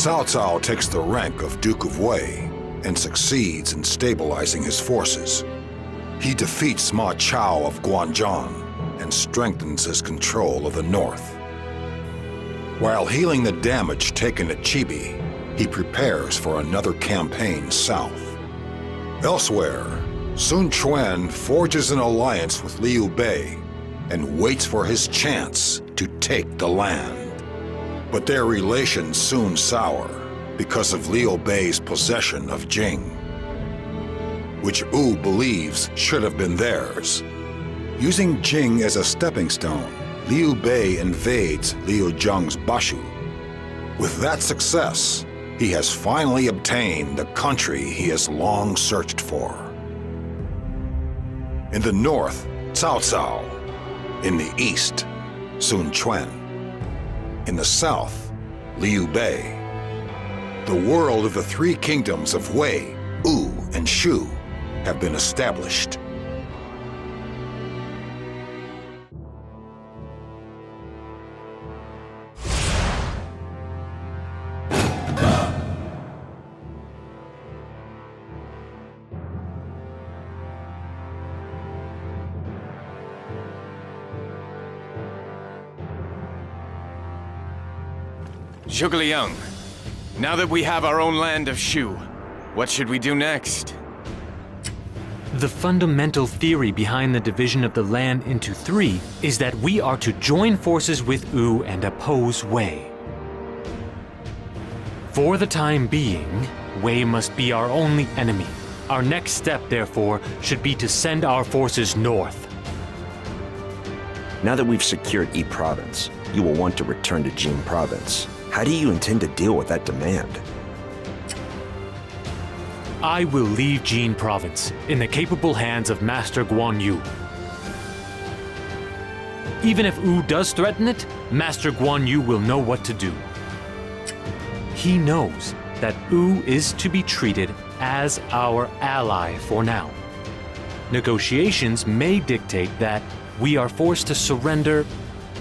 Cao takes the rank of Duke of Wei and succeeds in stabilizing his forces. He defeats Ma Chao of Guanzhong and strengthens his control of the north. While healing the damage taken at Chibi, he prepares for another campaign south. Elsewhere, Sun Quan forges an alliance with Liu Bei and waits for his chance to take the land. But their relations soon sour because of Liu Bei's possession of Jing, which Wu believes should have been theirs. Using Jing as a stepping stone, Liu Bei invades Liu Zheng's Bashu. With that success, he has finally obtained the country he has long searched for. In the north, Cao. In the east, Sun Quan. In the south, Liu Bei. The world of the three kingdoms of Wei, Wu, and Shu have been established. Zhuge, now that we have our own Land of Shu, what should we do next? The fundamental theory behind the division of the land into three is that we are to join forces with Wu and oppose Wei. For the time being, Wei must be our only enemy. Our next step, therefore, should be to send our forces north. Now that we've secured Yi Province, you will want to return to Jing Province. How do you intend to deal with that demand? I will leave Jing Province in the capable hands of Master Guan Yu. Even if Wu does threaten it, Master Guan Yu will know what to do. He knows that Wu is to be treated as our ally for now. Negotiations may dictate that we are forced to surrender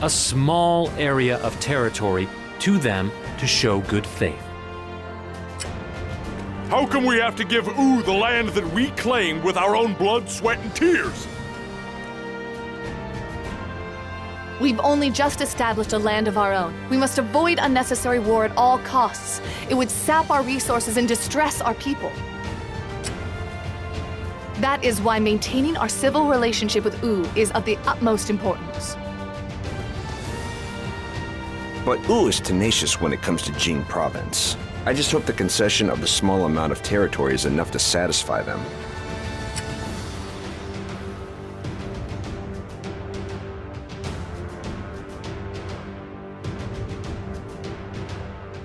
a small area of territory to them to show good faith. How come we have to give Wu the land that we claim with our own blood, sweat, and tears? We've only just established a land of our own. We must avoid unnecessary war at all costs. It would sap our resources and distress our people. That is why maintaining our civil relationship with Wu is of the utmost importance. But Wu is tenacious when it comes to Jing Province. I just hope the concession of the small amount of territory is enough to satisfy them.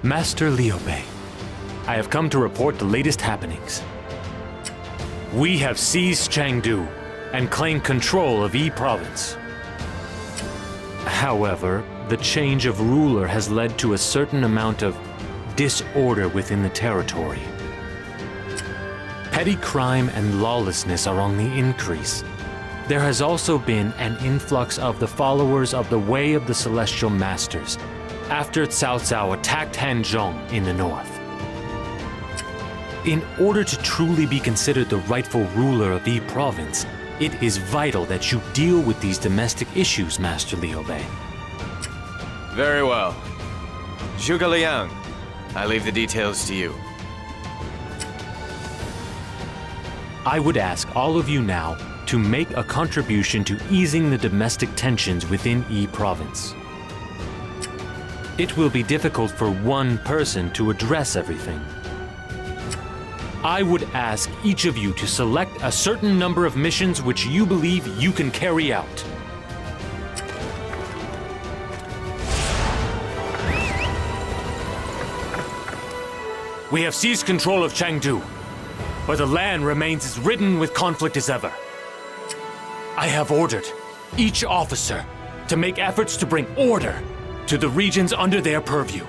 Master Liu Bei, I have come to report the latest happenings. We have seized Chengdu and claimed control of Yi Province. However, the change of ruler has led to a certain amount of disorder within the territory. Petty crime and lawlessness are on the increase. There has also been an influx of the followers of the Way of the Celestial Masters after Cao attacked Hanzhong in the north. In order to truly be considered the rightful ruler of Yi Province, it is vital that you deal with these domestic issues, Master Liu Bei. Very well. Zhuge, I leave the details to you. I would ask all of you now to make a contribution to easing the domestic tensions within Yi Province. It will be difficult for one person to address everything. I would ask each of you to select a certain number of missions which you believe you can carry out. We have seized control of Chengdu, but the land remains as ridden with conflict as ever. I have ordered each officer to make efforts to bring order to the regions under their purview.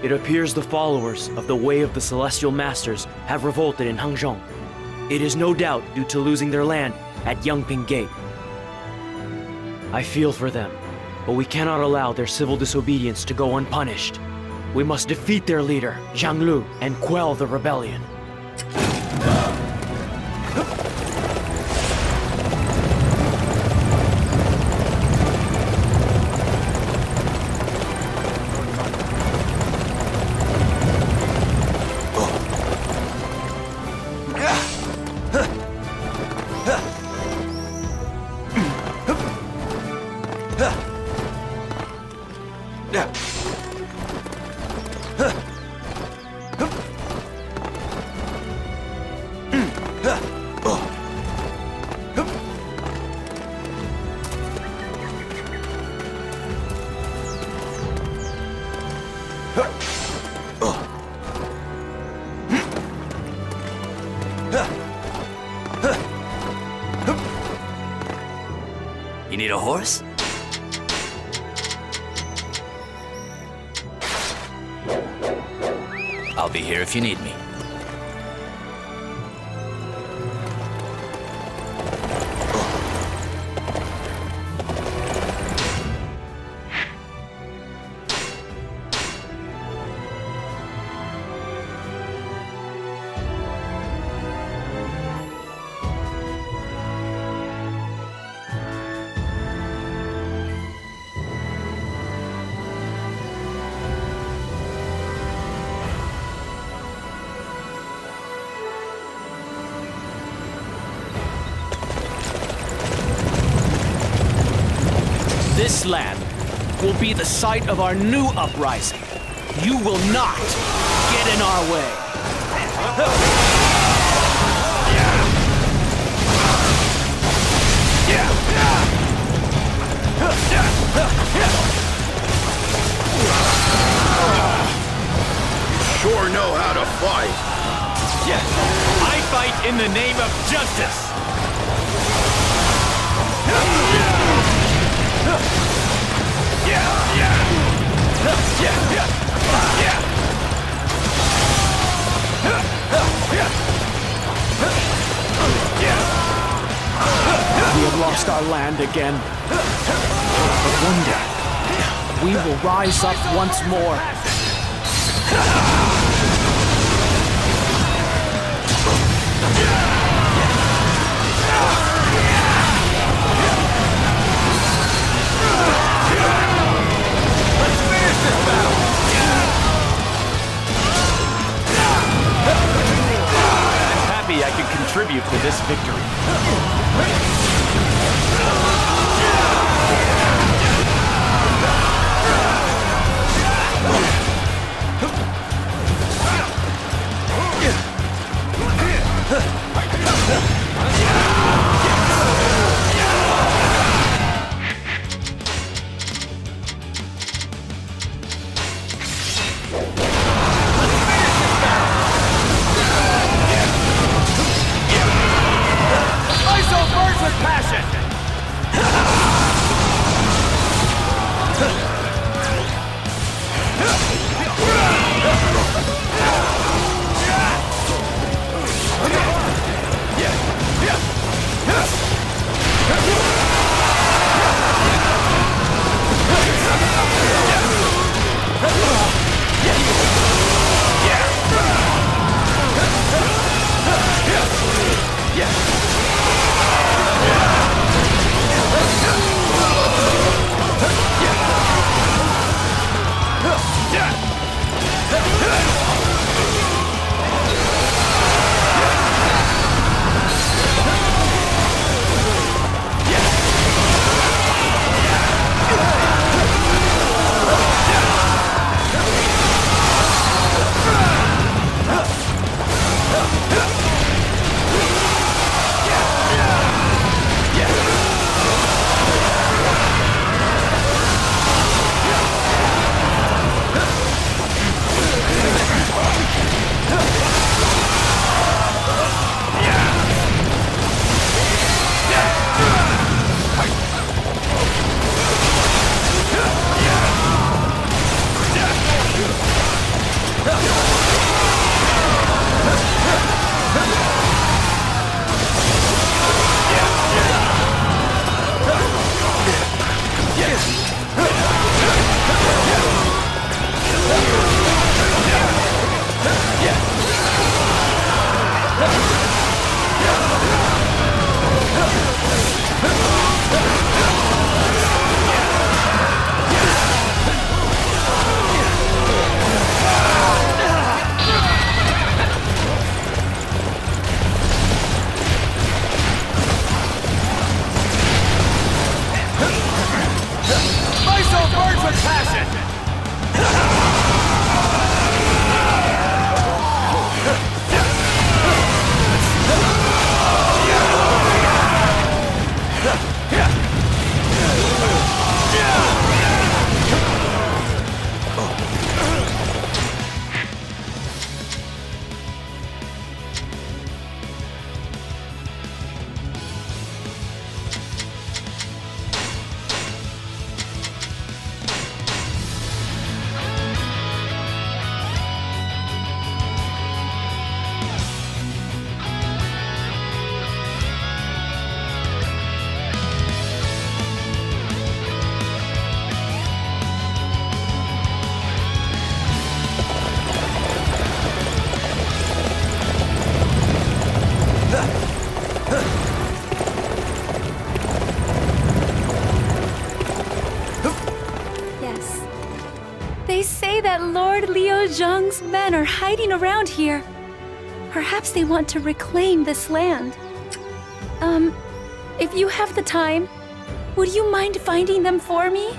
It appears the followers of the Way of the Celestial Masters have revolted in Hanzhong. It is no doubt due to losing their land at Yangping Gate. I feel for them, but we cannot allow their civil disobedience to go unpunished. We must defeat their leader, Zhang Lu, and quell the rebellion. You need a horse? I'll be here if you need me. This land will be the site of our new uprising. You will not get in our way. Sure know how to fight. Yes, I fight in the name of justice. We have lost our land again. But one day, we will rise up once more. I'm happy I could contribute to this victory. with passion! Yes. They say that Lord Liu Zheng's men are hiding around here. Perhaps they want to reclaim this land. If you have the time, would you mind finding them for me?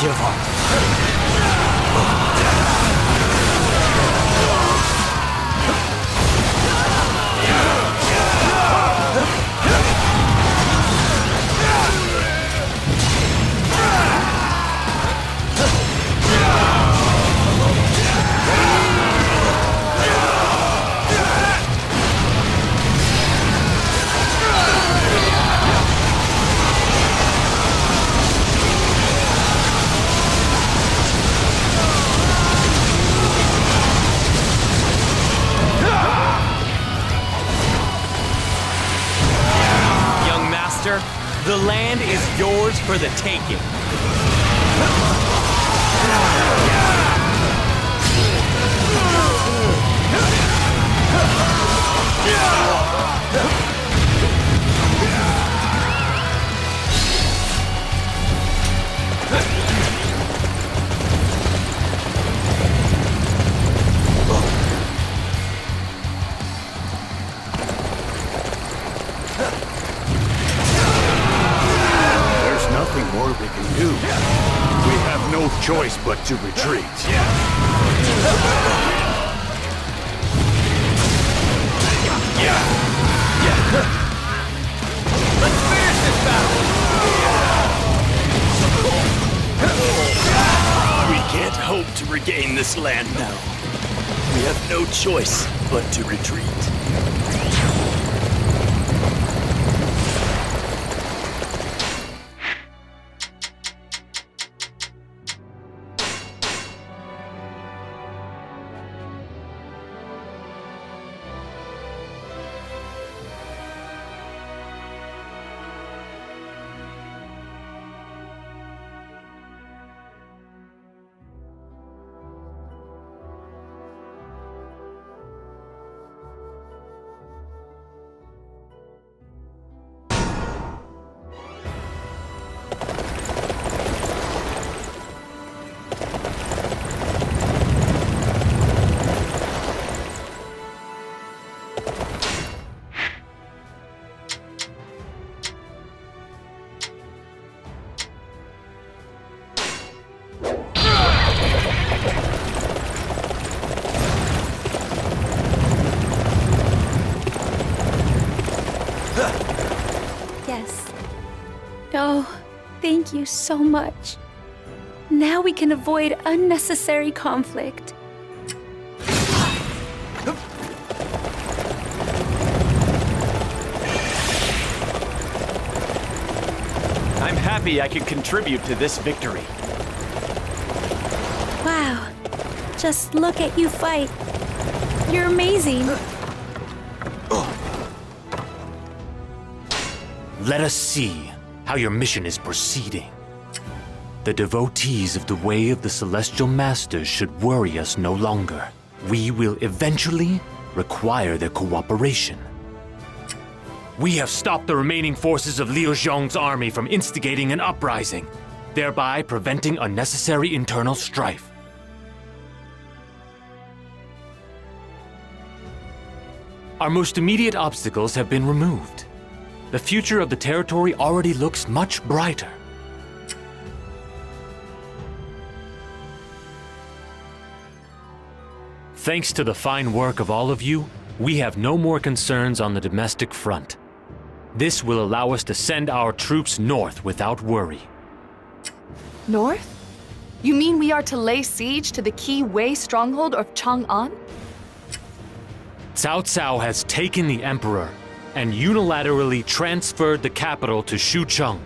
Give up. The land is yours for the taking. More we can do. We have no choice but to retreat. Let's finish this battle! this land now. We have no choice but to retreat. Yes. Oh, thank you so much. Now we can avoid unnecessary conflict. I'm happy I could contribute to this victory. Wow. Just look at you fight. You're amazing. Let us see how your mission is proceeding. The devotees of the way of the Celestial Masters should worry us no longer. We will eventually require their cooperation. We have stopped the remaining forces of Liu Zhong's army from instigating an uprising, thereby preventing unnecessary internal strife. Our most immediate obstacles have been removed. The future of the territory already looks much brighter. Thanks to the fine work of all of you, we have no more concerns on the domestic front. This will allow us to send our troops north without worry. North? You mean we are to lay siege to the key Wei stronghold of Chang'an? Cao Cao has taken the emperor and unilaterally transferred the capital to Xucheng.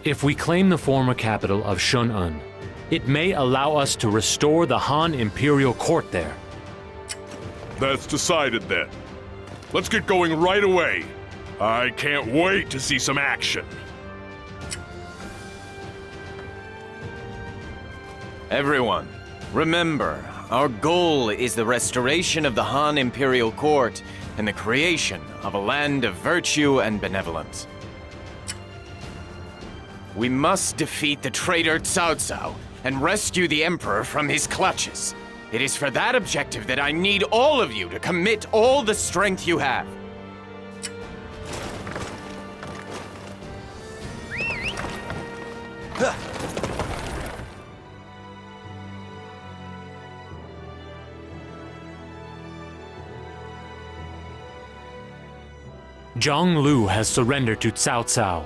If we claim the former capital of Shun'an, it may allow us to restore the Han imperial court there. That's decided then. Let's get going right away. I can't wait to see some action. Everyone, remember, our goal is the restoration of the Han imperial court and the creation of a land of virtue and benevolence. We must defeat the traitor Cao Cao and rescue the Emperor from his clutches. It is for that objective that I need all of you to commit all the strength you have. Zhang Lu has surrendered to Cao Cao,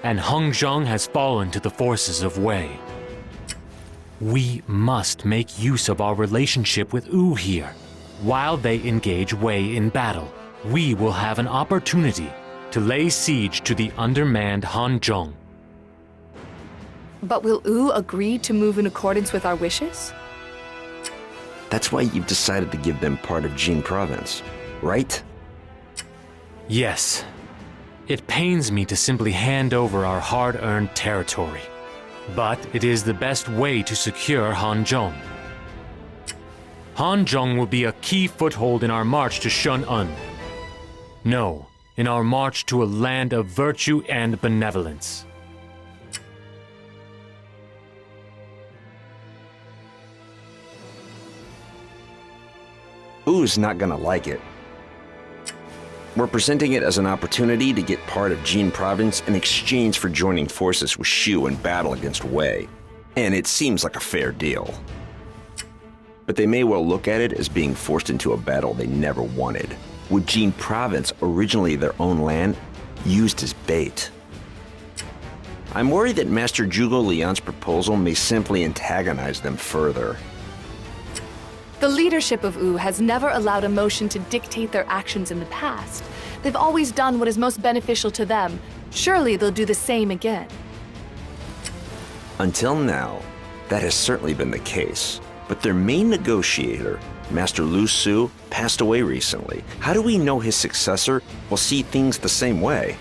and Hanzhong has fallen to the forces of Wei. We must make use of our relationship with Wu here. While they engage Wei in battle, we will have an opportunity to lay siege to the undermanned Hanzhong. But will Wu agree to move in accordance with our wishes? That's why you've decided to give them part of Jing province, right? Yes. It pains me to simply hand over our hard-earned territory. But it is the best way to secure Hanzhong. Hanzhong will be a key foothold in our march to Shun'an. No, in our march to a land of virtue and benevolence. Wu's not gonna like it. We're presenting it as an opportunity to get part of Jin province in exchange for joining forces with Shu in battle against Wei. And it seems like a fair deal. But they may well look at it as being forced into a battle they never wanted, with Jin province, originally their own land, used as bait. I'm worried that Master Zhuge Liang's proposal may simply antagonize them further. The leadership of Wu has never allowed emotion to dictate their actions in the past. They've always done what is most beneficial to them. Surely they'll do the same again. Until now, that has certainly been the case. But their main negotiator, Master Lu Su, passed away recently. How do we know his successor will see things the same way?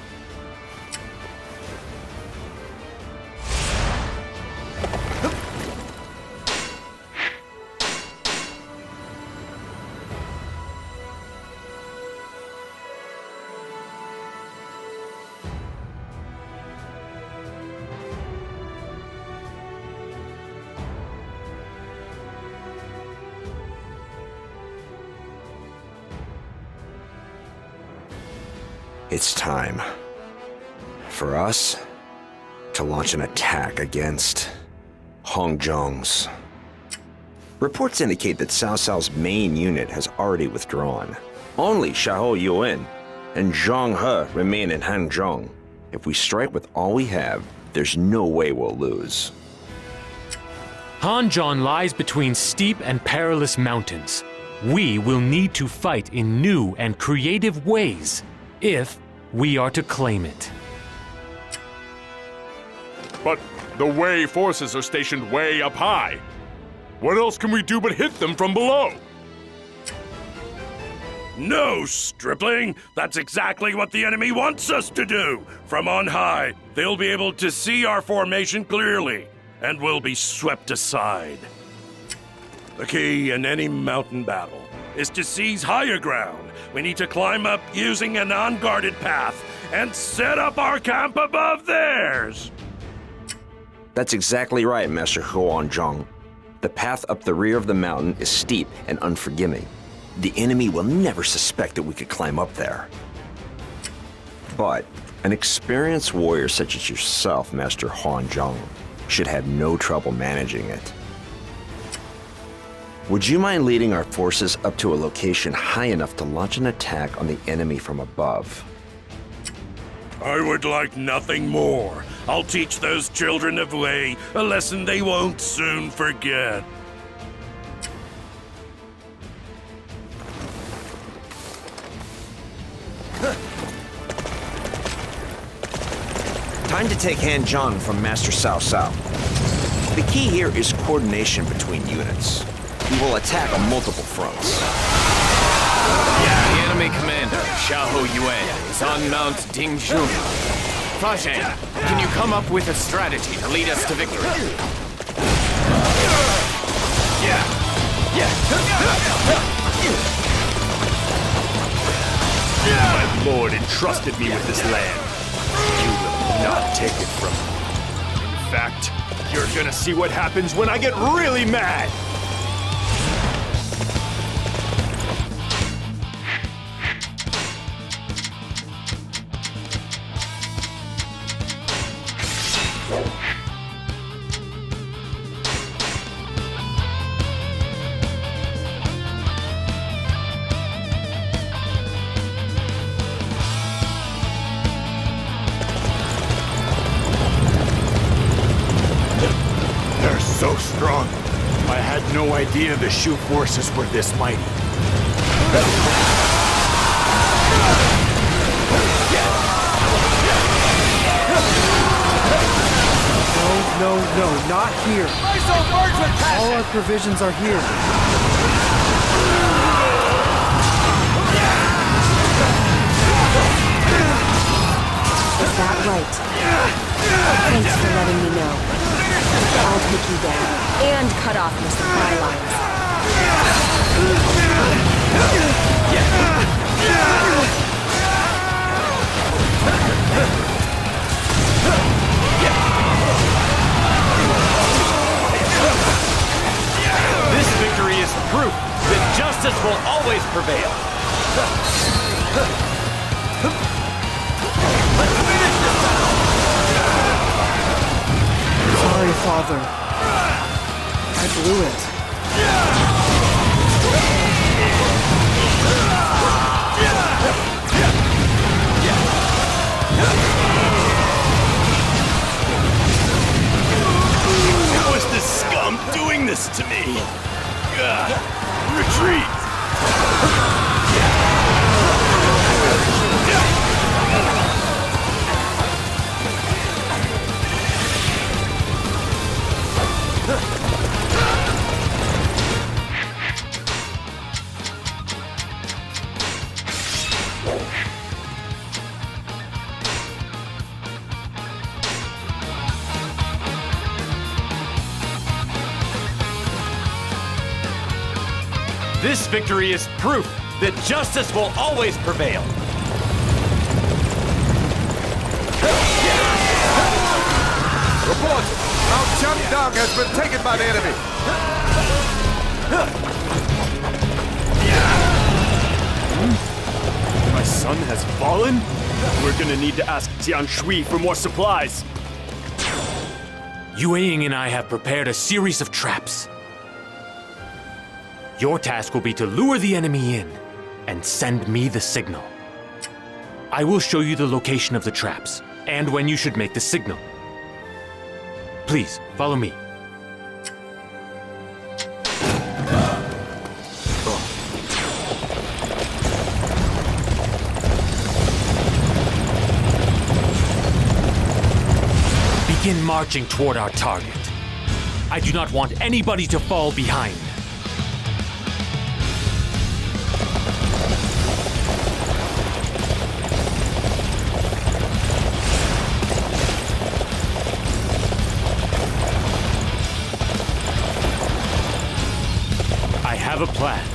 It's time for us to launch an attack against Hanzhong's. Reports indicate that Cao Cao's main unit has already withdrawn. Only Xiahou Yuan and Zhang He remain in Hanzhong. If we strike with all we have, there's no way we'll lose. Hanzhong lies between steep and perilous mountains. We will need to fight in new and creative ways if we are to claim it. But the Wei forces are stationed way up high. What else can we do but hit them from below? No, stripling! That's exactly what the enemy wants us to do! From on high, they'll be able to see our formation clearly, and we'll be swept aside. The key in any mountain battle is to seize higher ground. We need to climb up using an unguarded path and set up our camp above theirs! That's exactly right, Master Huanzhong. The path up the rear of the mountain is steep and unforgiving. The enemy will never suspect that we could climb up there. But an experienced warrior such as yourself, Master Hanzhong, should have no trouble managing it. Would you mind leading our forces up to a location high enough to launch an attack on the enemy from above? I would like nothing more. I'll teach those children of Wei a lesson they won't soon forget. Time to take Hanzhong from Master Cao Cao. The key here is coordination between units. We will attack on multiple fronts. The enemy commander, Xiahou Yuan, is on Mount Dingjun. Fa Zhang, can you come up with a strategy to lead us to victory? My lord entrusted me with this land. You will not take it from me. In fact, you're gonna see what happens when I get really mad! They're so strong. I had no idea the Shu forces were this mighty. No, not here. All our provisions are here. Is that right? Thanks for letting me know. I'll take you down and cut off your supply lines. This victory is proof that justice will always prevail. Sorry, Father. I blew it. How is this scum doing this to me? Retreat! This victory is proof that justice will always prevail. Report! Mount Changdang has been taken by the enemy! My son has fallen? We're gonna need to ask Jiang Shui for more supplies. Yue Ying and I have prepared a series of traps. Your task will be to lure the enemy in and send me the signal. I will show you the location of the traps and when you should make the signal. Please, follow me. Begin marching toward our target. I do not want anybody to fall behind. I have a plan.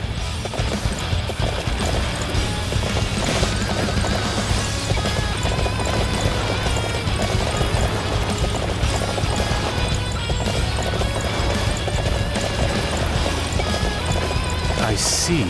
I see.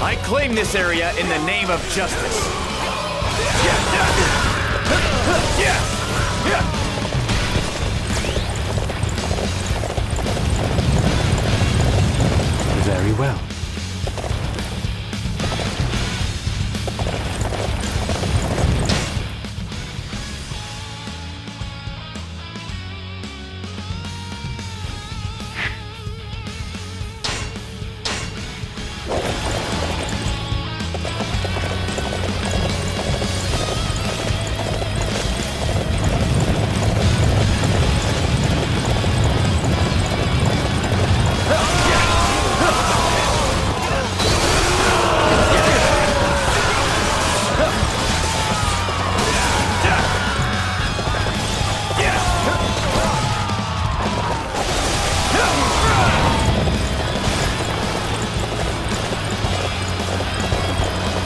I claim this area in the name of justice. Very well.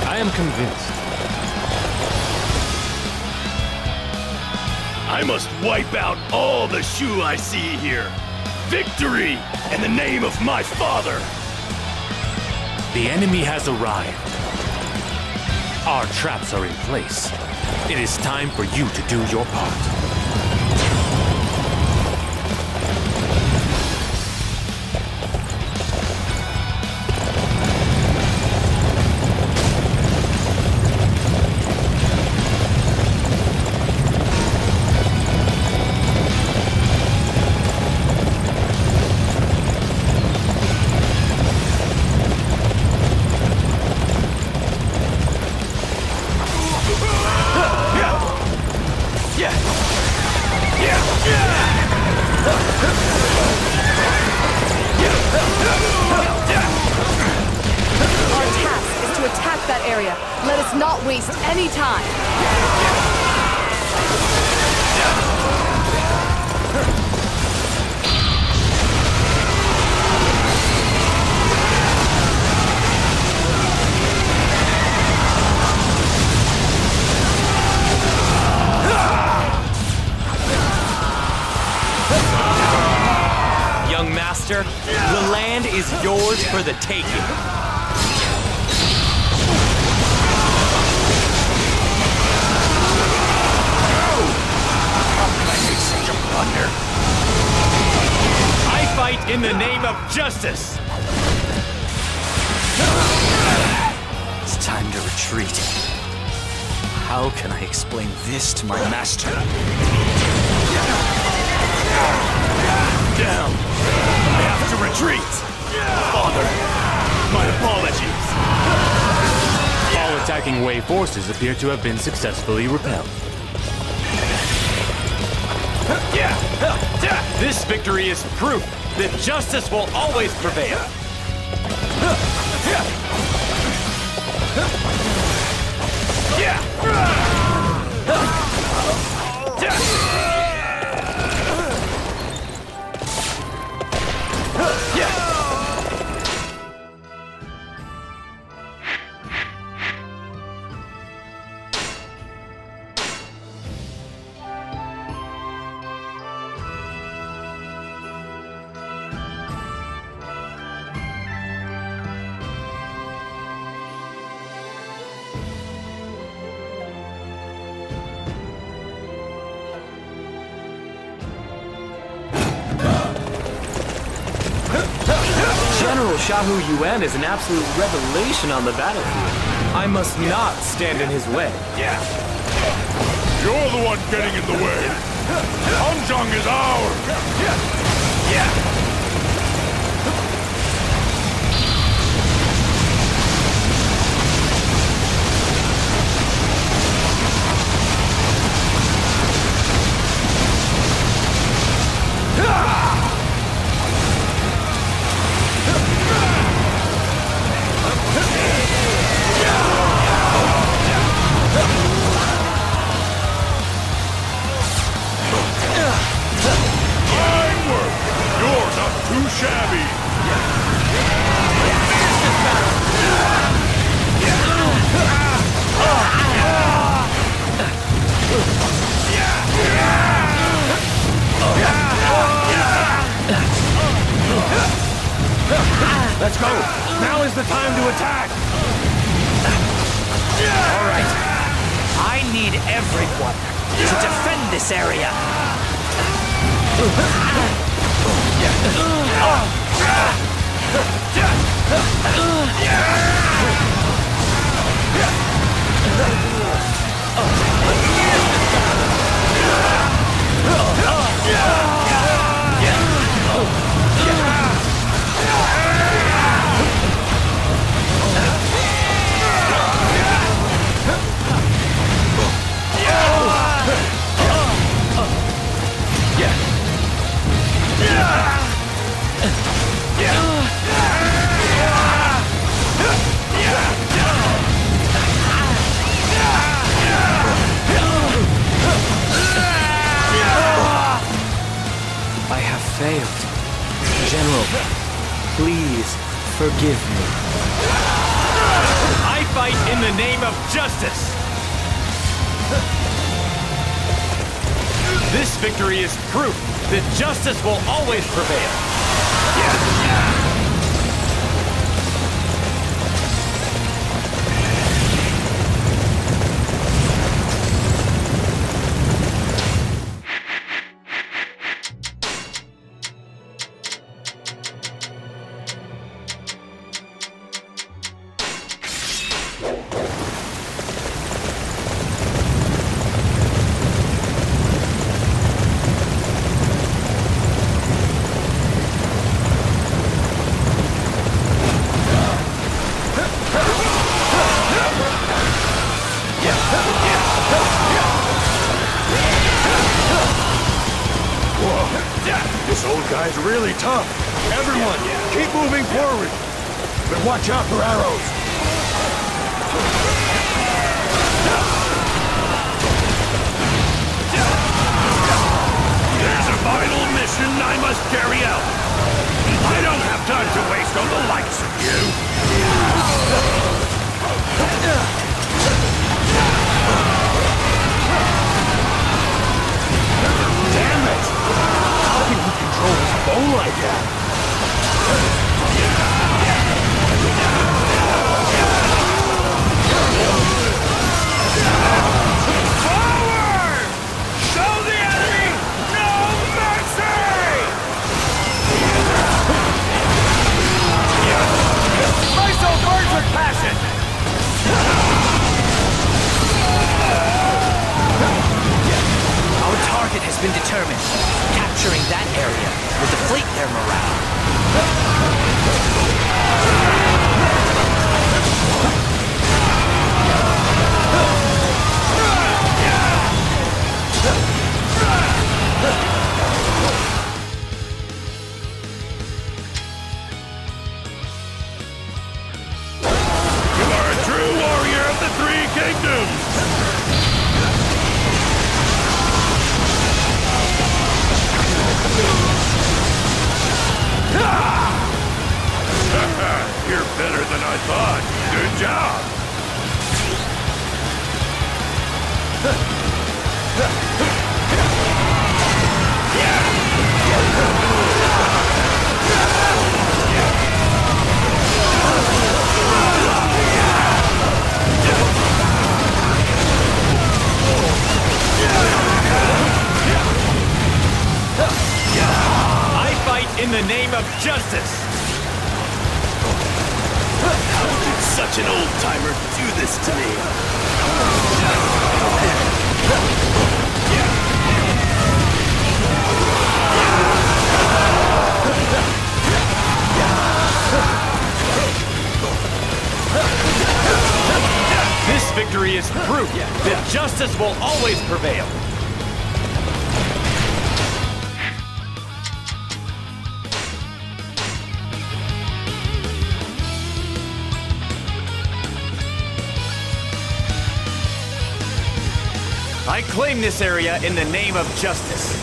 I am convinced. I must wipe out all the Shu I see here. Victory in the name of my father. The enemy has arrived. Our traps are in place. It is time for you to do your part. Let us not waste any time. Young master, the land is yours for the taking. thunder. I fight in the name of justice! It's time to retreat. How can I explain this to my master? Down! I have to retreat! Father, my apologies! All attacking Wei forces appear to have been successfully repelled. This victory is proof that justice will always prevail! General Xiahou Yuan is an absolute revelation on the battlefield. I must not stand in his way. You're the one getting in the way. Hanzhong is ours. Too shabby! Let's go! Now is the time to attack! All right. I need everyone to defend this area. I have failed. General, please forgive me. I fight in the name of justice! This victory is proof that justice will always prevail! This old guy's really tough. Everyone, keep moving forward. But watch out for arrows. There's a vital mission I must carry out. I don't have time to waste on the likes of you. Damn it! How can he control his bow like that? Forward! Show the enemy no their morale. You are a true warrior of the Three Kingdoms! You're better than I thought. Good job. I fight in the name of justice! How did such an old-timer do this to me? This victory is proof that justice will always prevail. I claim this area in the name of justice.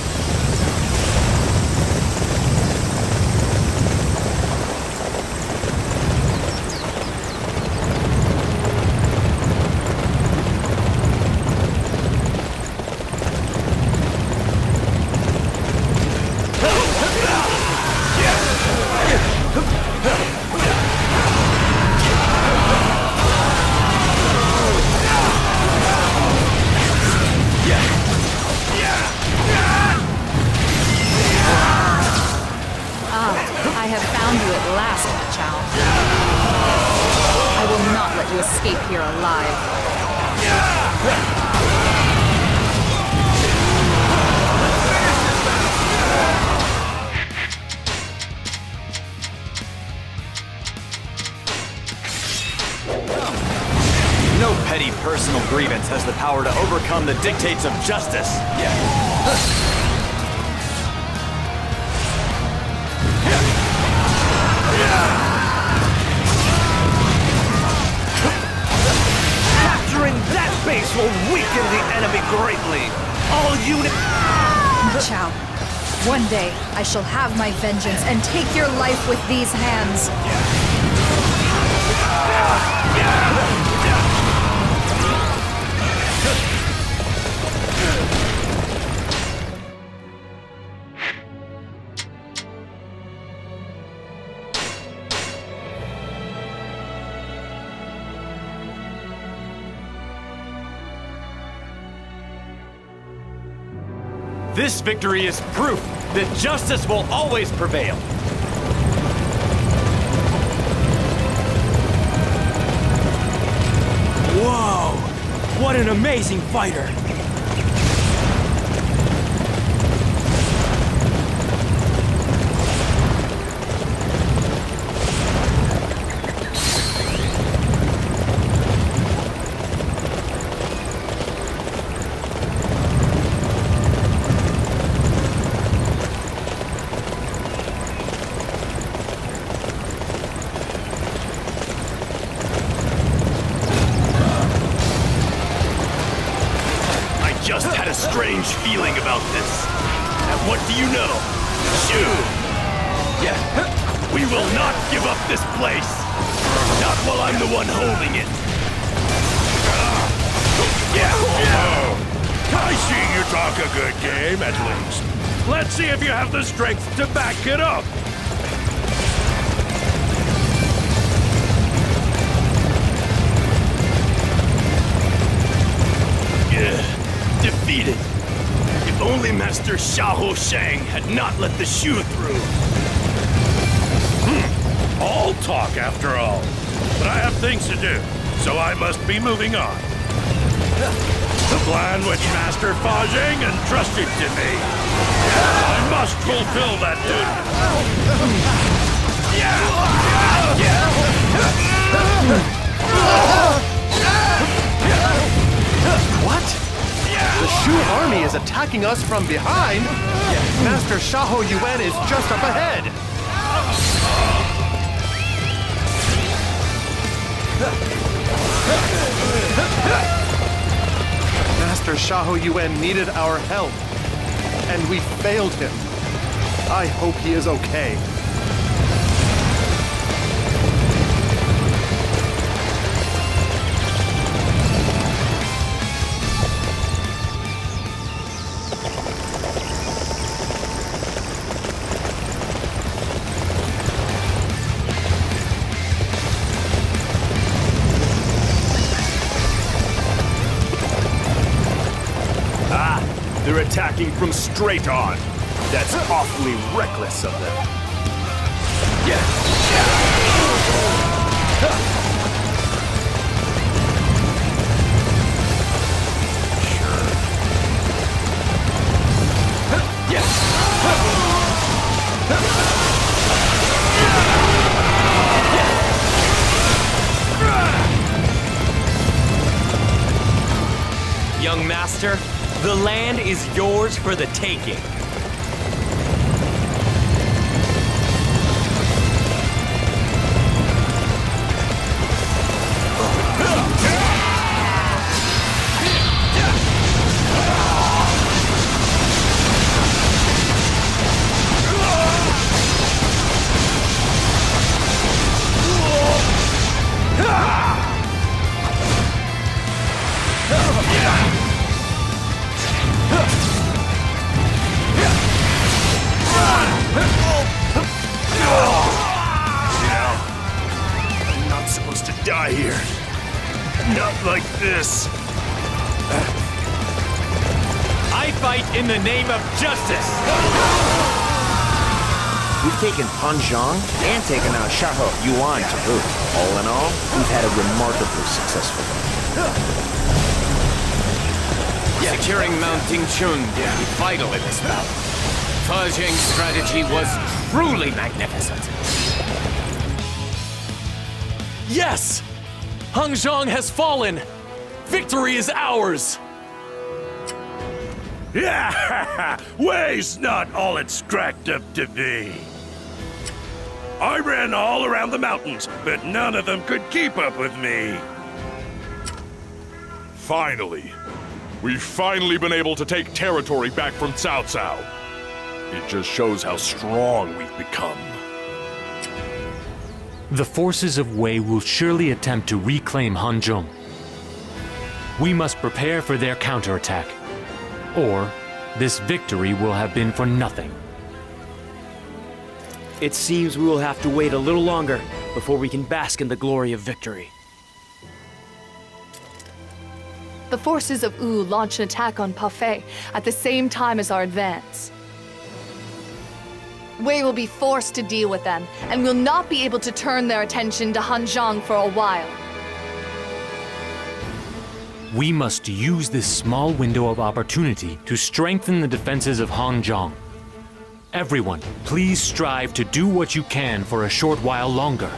I have found you at last, Chao. I will not let you escape here alive. No petty personal grievance has the power to overcome the dictates of justice. Capturing that base will weaken the enemy greatly. All units... Chao, one day I shall have my vengeance and take your life with these hands. This victory is proof that justice will always prevail. Whoa! What an amazing fighter! Just had a strange feeling about this. And what do you know? Shu! Yeah. We will not give up this place. Not while I'm the one holding it. I see you talk a good game, at least. Let's see if you have the strength to back it up. Defeated. If only Master Xiahou Shang had not let the Shu through. All talk, after all. But I have things to do, so I must be moving on. The plan which Master Fajing entrusted to me. I must fulfill that duty. What? The Shu army is attacking us from behind? Master Xiahou Yuan is just up ahead. Master Xiahou Yuan needed our help, and we failed him. I hope he is okay. They're attacking from straight on. That's awfully reckless of them. Young master, the land is yours for the taking. I'm not supposed to die here. Not like this. I fight in the name of justice! We've taken Hanzhong and taken out Xiahou Yuan to boot. All in all, we've had a remarkably successful run. Securing Mount Dingchun will be vital in this bout. Fajing's strategy was truly magnificent. Yes! Hanzhong has fallen! Victory is ours! Yeah, Wei's not all it's cracked up to be. I ran all around the mountains, but none of them could keep up with me. Finally. We've finally been able to take territory back from Cao Cao. It just shows how strong we've become. The forces of Wei will surely attempt to reclaim Hanzhong. We must prepare for their counterattack, or this victory will have been for nothing. It seems we will have to wait a little longer before we can bask in the glory of victory. The forces of Wu launch an attack on Parfait at the same time as our advance. Wei will be forced to deal with them, and will not be able to turn their attention to Hanzhong for a while. We must use this small window of opportunity to strengthen the defenses of Hanzhong. Everyone, please strive to do what you can for a short while longer.